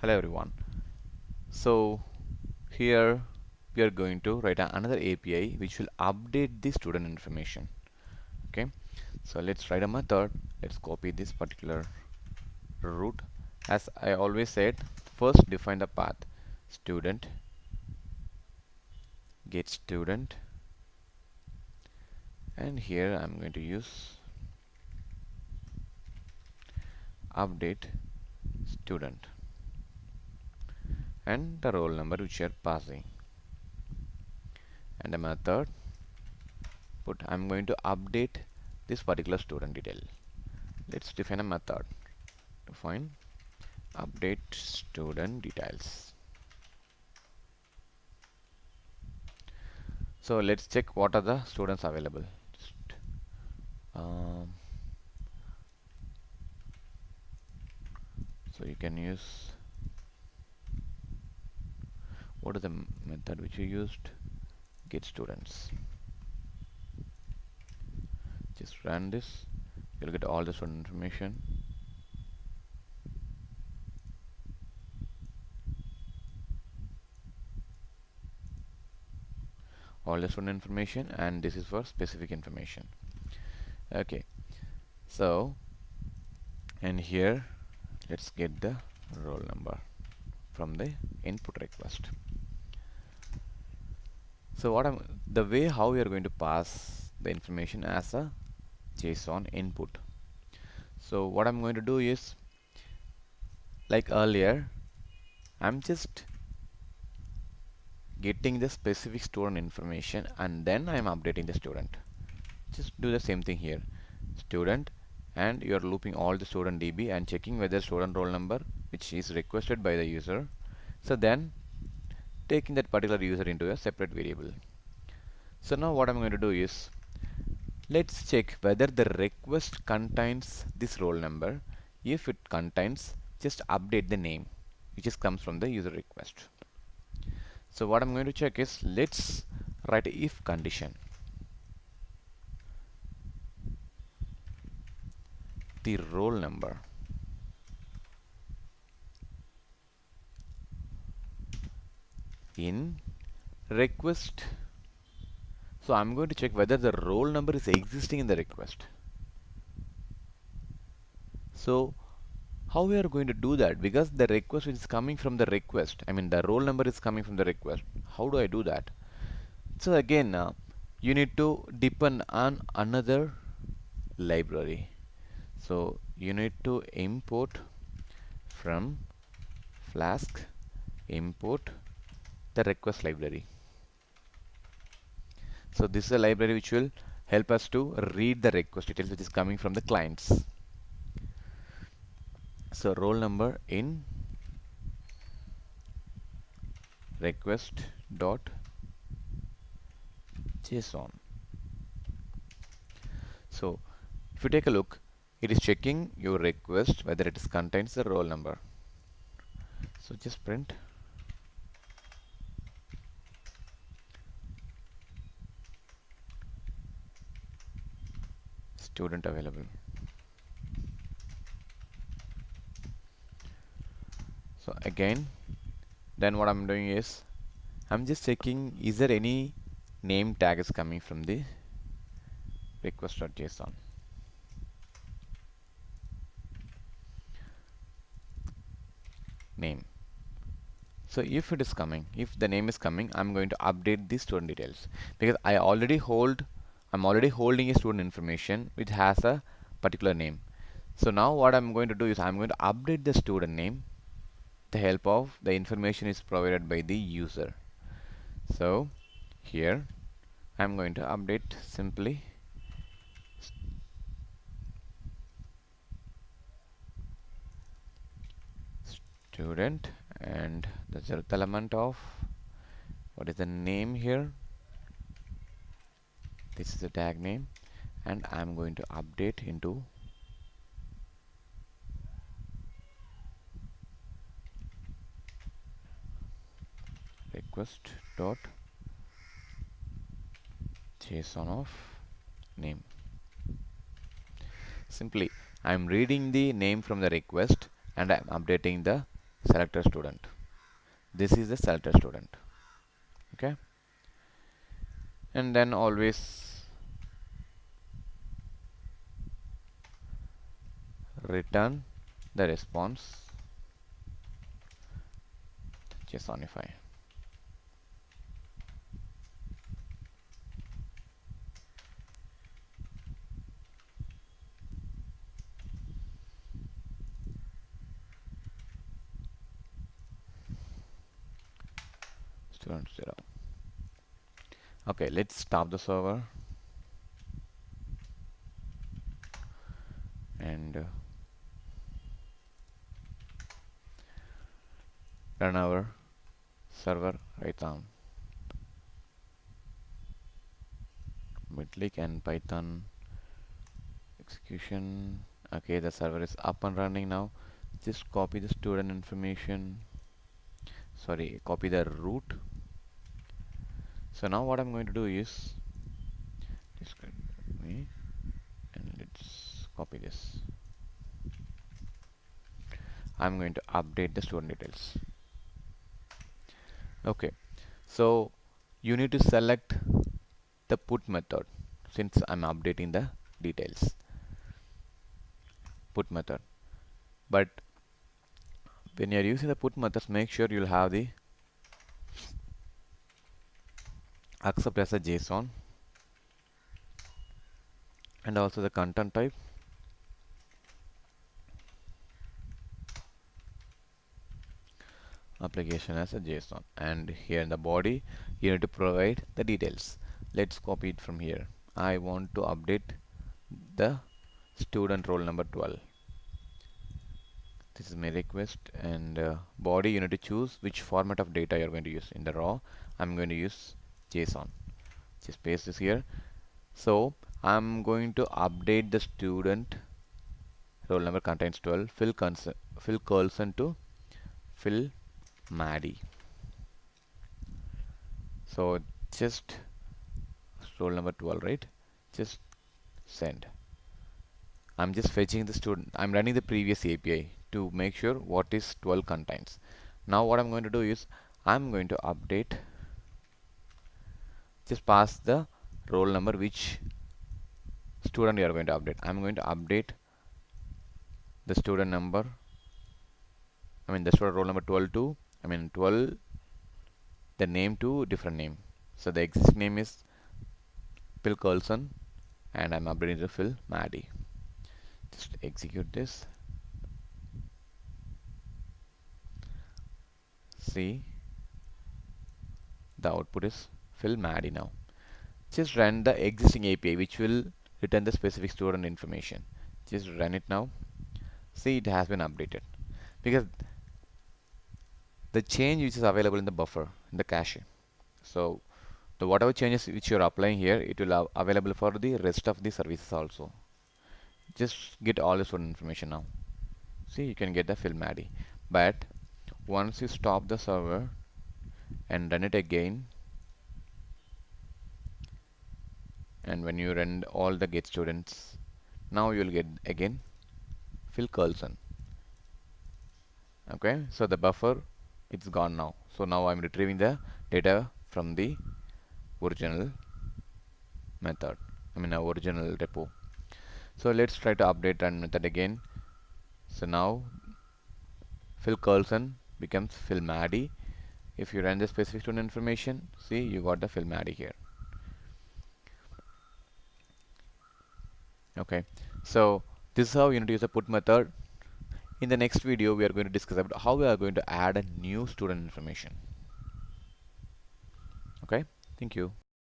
Hello everyone. So here we are going to write another API which will update the student information. Okay, so let's write a method. Let's copy this particular route. As I always said, first define the path student get student, and here I'm going to use update student and the roll number which you are passing, and the method put I'm going to update this particular student detail. Let's define a method to find update student details. So let's check what are the students available. Um, so you can use, what is the method which you used? Get students. Just run this. You'll get all the student information. All the student information, and this is for specific information. Okay. So, and here let's get the roll number from the input request. So the way how we are going to pass the information as a JSON input. So what I'm going to do is, like earlier, I'm just getting the specific student information and then I'm updating the student. Just do the same thing here. Student, and you're looping all the student DB and checking whether student roll number which is requested by the user. So then taking that particular user into a separate variable. So now what I'm going to do is, let's check whether the request contains this roll number. If it contains, just update the name which is comes from the user request. So what I'm going to check is, let's write a if condition. The roll number in request. So I'm going to check whether the roll number is existing in the request. So how we are going to do that? Because the request is coming from the request. I mean, the roll number is coming from the request. How do I do that? So again, you need to depend on another library. So you need to import from Flask, import the request library. So this is a library which will help us to read the request details which is coming from the clients. So roll number in request dot JSON. So if you take a look, it is checking your request whether it contains the roll number. So just print student available. So again, then what I'm doing is, I'm just checking is there any name tag is coming from the request.json. Name. So if it is coming, if the name is coming, I'm going to update the student details, because I'm already holding a student information which has a particular name. So now what I'm going to do is, I'm going to update the student name. The help of the information is provided by the user. So here I'm going to update simply student, and the zeroth element of what is the name here. This is the tag name, and I'm going to update into request dot JSON of name. Simply I'm reading the name from the request and I'm updating the selector student. This is the selector student. Okay, and then always return the response JSONify. Student 0. Okay, let's stop the server and run our server right on. Midlink and Python execution. Okay, the server is up and running now. Just copy the student information. Sorry, copy the root. So now what I'm going to do is just me and let's copy this. I'm going to update the student details. Okay, so you need to select the put method since I'm updating the details. Put method. But when you're using the put methods, make sure you'll have the accept as a JSON and also the content type application as a JSON, and here in the body you need to provide the details. Let's copy it from here. I want to update the student roll number 12. This is my request, and body you need to choose which format of data you're going to use. In the raw I'm going to use JSON. Just paste this here. So I'm going to update the student roll number contains 12, fill Carlson to fill Maddie. So just roll number 12, right? Just send. I'm just fetching the student. I'm running the previous API to make sure what is 12 contains. Now what I'm going to do is I'm going to update. Just pass the roll number which student you are going to update. I'm going to update the student number. The student roll number 12 to 12 the name to different name. So the existing name is Phil Carlson and I'm updating to Phil Maddie. Just execute this. See, the output is Phil Maddie now. Just run the existing API which will return the specific student information. Just run it now. See, it has been updated because the change which is available in the buffer in the cache. So the whatever changes which you're applying here, it will available for the rest of the services also. Just get all the student information now. See, you can get the Phil Maddie. But once you stop the server and run it again, and when you run all the get students, now you'll get again Phil Carlson. Okay, so the buffer it's gone now. So now I'm retrieving the data from the original method. Original repo. So let's try to update run method again. So now Phil Carlson becomes Phil Maddie. If you run the specific student information, see you got the Phil Maddie here. Okay, so this is how you need to use the put method. In the next video, we are going to discuss about how we are going to add a new student information. Okay, thank you.